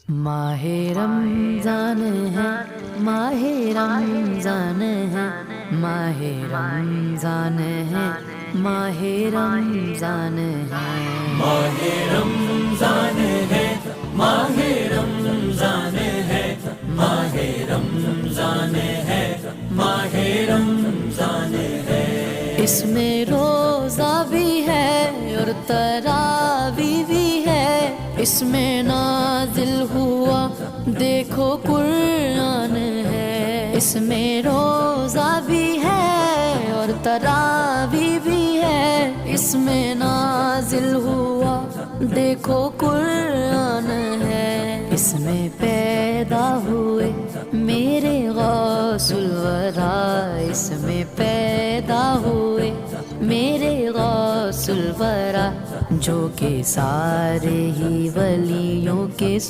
ماہ رمضان ہے، ماہ رمضان ہے، ماہ رمضان ہے، ماہ رمضان ہے، ماہ رمضان ہے، ماہ رمضان ہے، ماہ رمضان ہے، ماہ رمضان ہے۔ اس میں روزہ بھی ہے اور تراویح بھی ہے، اس میں نازل ہوا دیکھو قرآن ہے، اس میں روزہ بھی ہے اور تراویح بھی ہے، اس میں نازل ہوا دیکھو قرآن ہے، اس میں پیدا ہوئے میرے غوث الورا، اس میں پیدا ہوئے میرے غوث الورا، جو کہ سارے ہی ولیوں کے